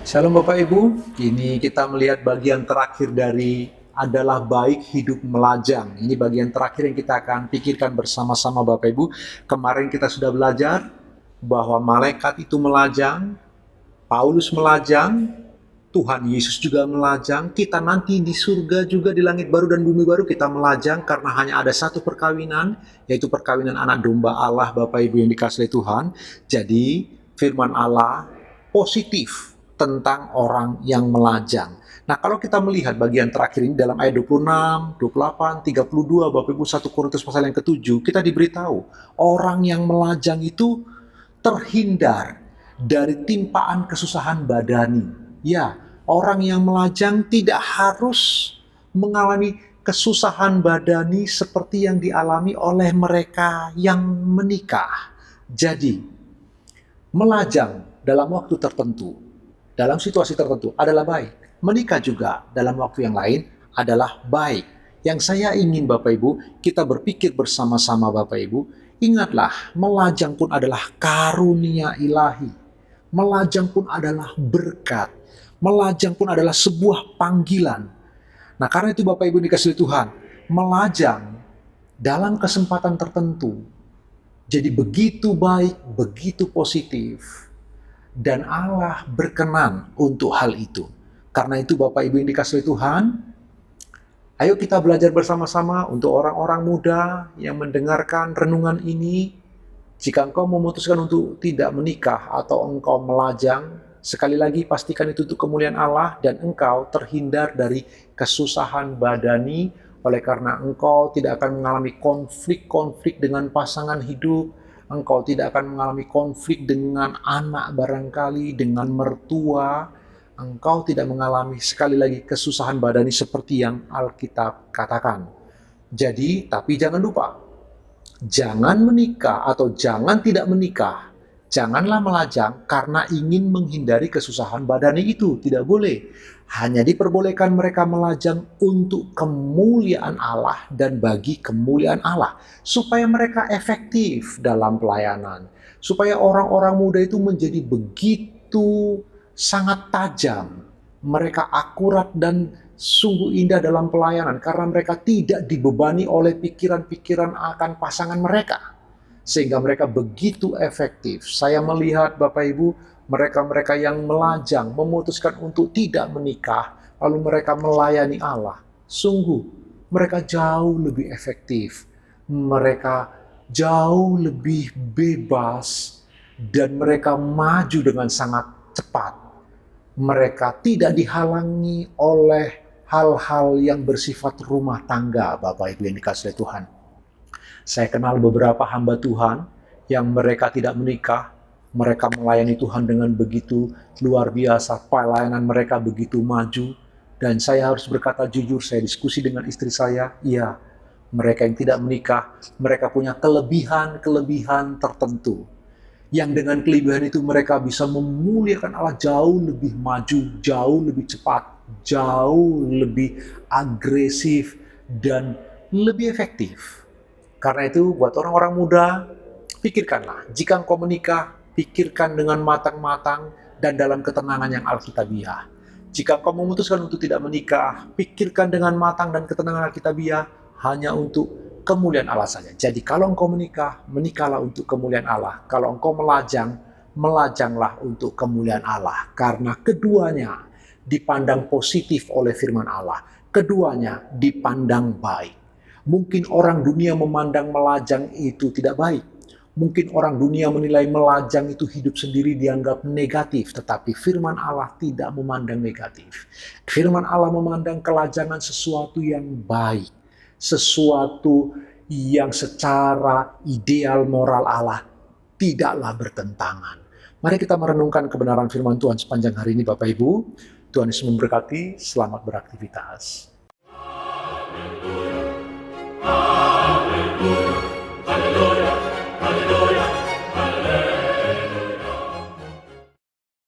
Shalom Bapak Ibu, ini kita melihat bagian terakhir dari adalah baik hidup melajang. Ini bagian terakhir yang kita akan pikirkan bersama-sama Bapak Ibu. Kemarin kita sudah belajar bahwa malaikat itu melajang, Paulus melajang, Tuhan Yesus juga melajang, kita nanti di surga juga di langit baru dan bumi baru kita melajang karena hanya ada satu perkawinan, yaitu perkawinan anak domba Allah Bapak Ibu yang dikasihi Tuhan. Jadi firman Allah positif tentang orang yang melajang. Nah, kalau kita melihat bagian terakhir ini dalam ayat 26, 28, 32, Bapak Ibu 1 Korintus pasal yang ke-7, kita diberitahu orang yang melajang itu terhindar dari timpaan kesusahan badani. Ya, orang yang melajang tidak harus mengalami kesusahan badani seperti yang dialami oleh mereka yang menikah. Jadi, melajang dalam waktu tertentu, dalam situasi tertentu adalah baik. Menikah juga dalam waktu yang lain adalah baik. Yang saya ingin Bapak Ibu, kita berpikir bersama-sama Bapak Ibu, ingatlah, melajang pun adalah karunia ilahi. Melajang pun adalah berkat. Melajang pun adalah sebuah panggilan. Nah, karena itu Bapak Ibu dikasihi Tuhan, melajang dalam kesempatan tertentu jadi begitu baik, begitu positif. Dan Allah berkenan untuk hal itu. Karena itu Bapak Ibu yang dikasihi Tuhan, ayo kita belajar bersama-sama untuk orang-orang muda yang mendengarkan renungan ini. Jika engkau memutuskan untuk tidak menikah atau engkau melajang, sekali lagi pastikan itu untuk kemuliaan Allah dan engkau terhindar dari kesusahan badani oleh karena engkau tidak akan mengalami konflik-konflik dengan pasangan hidup, engkau tidak akan mengalami konflik dengan anak barangkali, dengan mertua, engkau tidak mengalami sekali lagi kesusahan badani seperti yang Alkitab katakan. Jadi, tapi jangan lupa, jangan menikah atau jangan tidak menikah. Janganlah melajang karena ingin menghindari kesusahan badani itu. Tidak boleh. Hanya diperbolehkan mereka melajang untuk kemuliaan Allah dan bagi kemuliaan Allah. Supaya mereka efektif dalam pelayanan. Supaya orang-orang muda itu menjadi begitu sangat tajam. Mereka akurat dan sungguh indah dalam pelayanan karena mereka tidak dibebani oleh pikiran-pikiran akan pasangan mereka. Sehingga mereka begitu efektif. Saya melihat Bapak Ibu, mereka-mereka yang melajang, memutuskan untuk tidak menikah, lalu mereka melayani Allah. Sungguh, mereka jauh lebih efektif. Mereka jauh lebih bebas. Dan mereka maju dengan sangat cepat. Mereka tidak dihalangi oleh hal-hal yang bersifat rumah tangga, Bapak Ibu yang dikasihi Tuhan. Saya kenal beberapa hamba Tuhan yang mereka tidak menikah, mereka melayani Tuhan dengan begitu luar biasa, pelayanan mereka begitu maju, dan saya harus berkata jujur, saya diskusi dengan istri saya, iya, mereka yang tidak menikah, mereka punya kelebihan-kelebihan tertentu, yang dengan kelebihan itu mereka bisa memuliakan Allah jauh lebih maju, jauh lebih cepat, jauh lebih agresif, dan lebih efektif. Karena itu buat orang-orang muda, pikirkanlah, jika engkau menikah, pikirkan dengan matang-matang dan dalam ketenangan yang alkitabiah. Jika engkau memutuskan untuk tidak menikah, pikirkan dengan matang dan ketenangan alkitabiah hanya untuk kemuliaan Allah saja. Jadi kalau engkau menikah, menikahlah untuk kemuliaan Allah. Kalau engkau melajang, melajanglah untuk kemuliaan Allah. Karena keduanya dipandang positif oleh firman Allah. Keduanya dipandang baik. Mungkin orang dunia memandang melajang itu tidak baik. Mungkin orang dunia menilai melajang itu hidup sendiri dianggap negatif. Tetapi firman Allah tidak memandang negatif. Firman Allah memandang kelajangan sesuatu yang baik. Sesuatu yang secara ideal moral Allah tidaklah bertentangan. Mari kita merenungkan kebenaran firman Tuhan sepanjang hari ini Bapak Ibu. Tuhan Yesus memberkati, selamat beraktivitas.